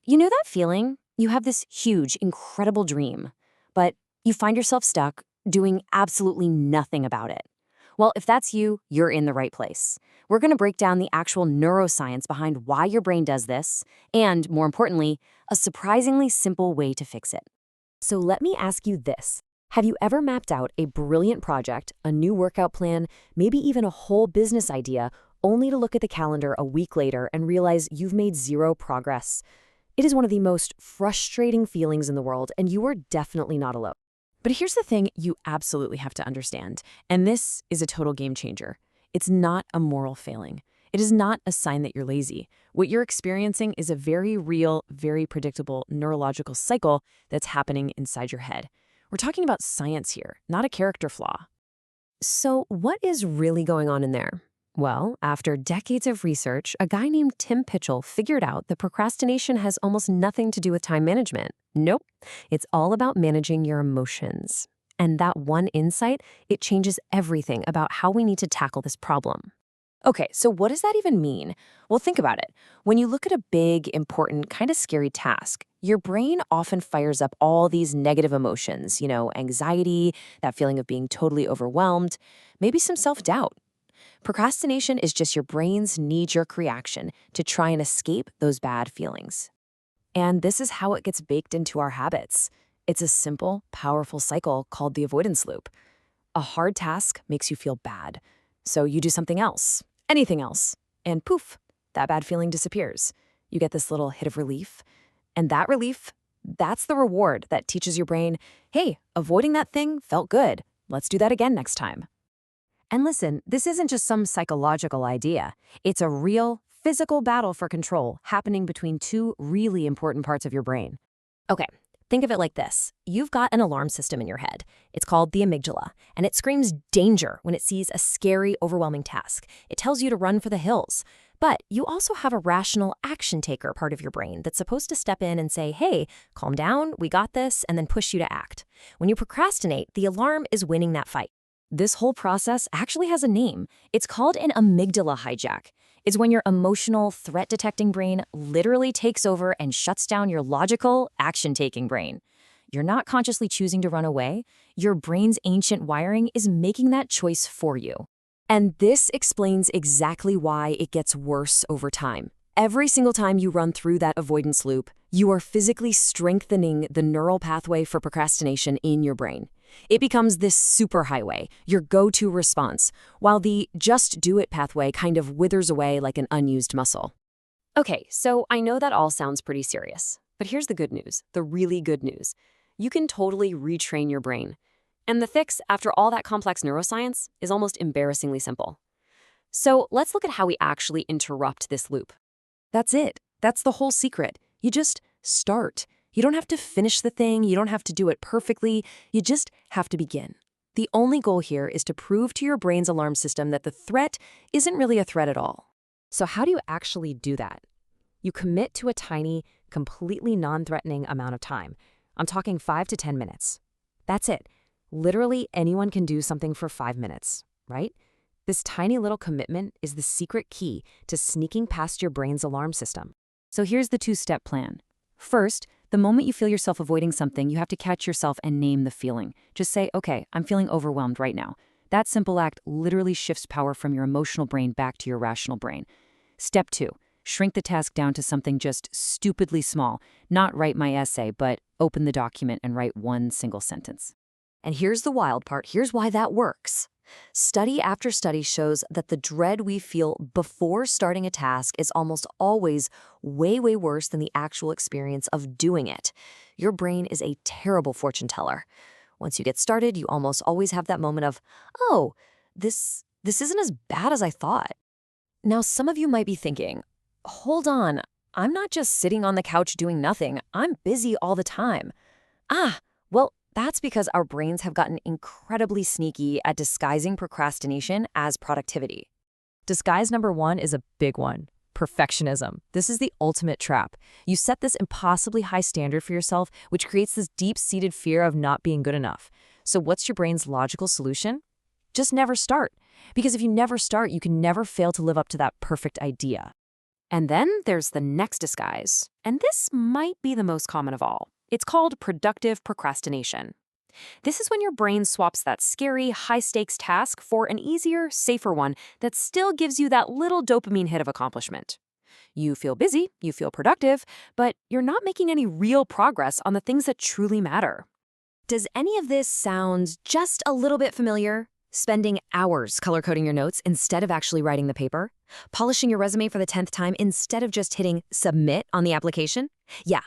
You know that feeling? You have this huge, incredible dream, but you find yourself stuck doing absolutely nothing about it. Well, if that's you, you're in the right place. We're going to break down the actual neuroscience behind why your brain does this, and more importantly, a surprisingly simple way to fix it. So let me ask you this. Have you ever mapped out a brilliant project, a new workout plan, maybe even a whole business idea, only to look at the calendar a week later and realize you've made zero progress? It is one of the most frustrating feelings in the world, and you are definitely not alone. But here's the thing you absolutely have to understand, and this is a total game changer. It's not a moral failing. It is not a sign that you're lazy. What you're experiencing is a very real, very predictable neurological cycle that's happening inside your head. We're talking about science here, not a character flaw. So what is really going on in there? Well, after decades of research, a guy named Tim Pitchell figured out that procrastination has almost nothing to do with time management. Nope. It's all about managing your emotions. And that one insight, it changes everything about how we need to tackle this problem. Okay, so what does that even mean? Well, think about it. When you look at a big, important, kind of scary task, your brain often fires up all these negative emotions, anxiety, that feeling of being totally overwhelmed, maybe some self-doubt. Procrastination is just your brain's knee-jerk reaction to try and escape those bad feelings. And this is how it gets baked into our habits. It's a simple, powerful cycle called the avoidance loop. A hard task makes you feel bad, so you do something else, anything else, and poof, that bad feeling disappears. You get this little hit of relief, and that relief, that's the reward that teaches your brain, hey, avoiding that thing felt good. Let's do that again next time. And listen, this isn't just some psychological idea. It's a real, physical battle for control happening between two really important parts of your brain. Okay, think of it like this. You've got an alarm system in your head. It's called the amygdala, and it screams danger when it sees a scary, overwhelming task. It tells you to run for the hills. But you also have a rational action taker part of your brain that's supposed to step in and say, hey, calm down, we got this, and then push you to act. When you procrastinate, the alarm is winning that fight. This whole process actually has a name. It's called an amygdala hijack. It's when your emotional, threat-detecting brain literally takes over and shuts down your logical, action-taking brain. You're not consciously choosing to run away. Your brain's ancient wiring is making that choice for you. And this explains exactly why it gets worse over time. Every single time you run through that avoidance loop, you are physically strengthening the neural pathway for procrastination in your brain. It becomes this superhighway, your go-to response, while the just do it pathway kind of withers away like an unused muscle. Okay, so I know that all sounds pretty serious, but here's the good news, the really good news. You can totally retrain your brain. And the fix, after all that complex neuroscience, is almost embarrassingly simple. So let's look at how we actually interrupt this loop. That's it. That's the whole secret. You just start. You don't have to finish the thing. You don't have to do it perfectly. You just have to begin. The only goal here is to prove to your brain's alarm system that the threat isn't really a threat at all. So how do you actually do that? You commit to a tiny, completely non-threatening amount of time. I'm talking 5 to 10 minutes. That's it. Literally anyone can do something for 5 minutes, right? This tiny little commitment is the secret key to sneaking past your brain's alarm system. So here's the two-step plan. First, the moment you feel yourself avoiding something, you have to catch yourself and name the feeling. Just say, okay, I'm feeling overwhelmed right now. That simple act literally shifts power from your emotional brain back to your rational brain. Step 2, shrink the task down to something just stupidly small. Not write my essay, but open the document and write one single sentence. And here's the wild part. Here's why that works. Study after study shows that the dread we feel before starting a task is almost always way, way worse than the actual experience of doing it. Your brain is a terrible fortune teller. Once you get started, you almost always have that moment of, oh, this isn't as bad as I thought. Now, some of you might be thinking, hold on, I'm not just sitting on the couch doing nothing. I'm busy all the time. Well, that's because our brains have gotten incredibly sneaky at disguising procrastination as productivity. Disguise number 1 is a big one. Perfectionism. This is the ultimate trap. You set this impossibly high standard for yourself, which creates this deep-seated fear of not being good enough. So what's your brain's logical solution? Just never start. Because if you never start, you can never fail to live up to that perfect idea. And then there's the next disguise. And this might be the most common of all. It's called productive procrastination. This is when your brain swaps that scary, high-stakes task for an easier, safer one that still gives you that little dopamine hit of accomplishment. You feel busy, you feel productive, but you're not making any real progress on the things that truly matter. Does any of this sound just a little bit familiar? Spending hours color-coding your notes instead of actually writing the paper? Polishing your resume for the 10th time instead of just hitting submit on the application? Yeah,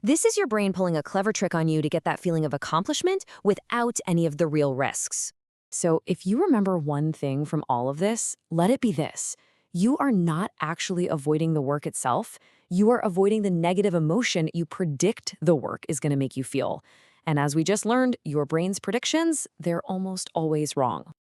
this is your brain pulling a clever trick on you to get that feeling of accomplishment without any of the real risks. So if you remember one thing from all of this, let it be this. You are not actually avoiding the work itself. You are avoiding the negative emotion you predict the work is going to make you feel. And as we just learned, your brain's predictions, they're almost always wrong.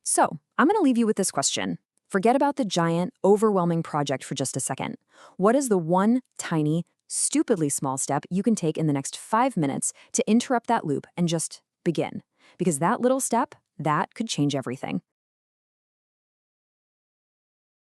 So I'm going to leave you with this question. Forget about the giant, overwhelming project for just a second. What is the one tiny, stupidly small step you can take in the next 5 minutes to interrupt that loop and just begin? Because that little step, that could change everything.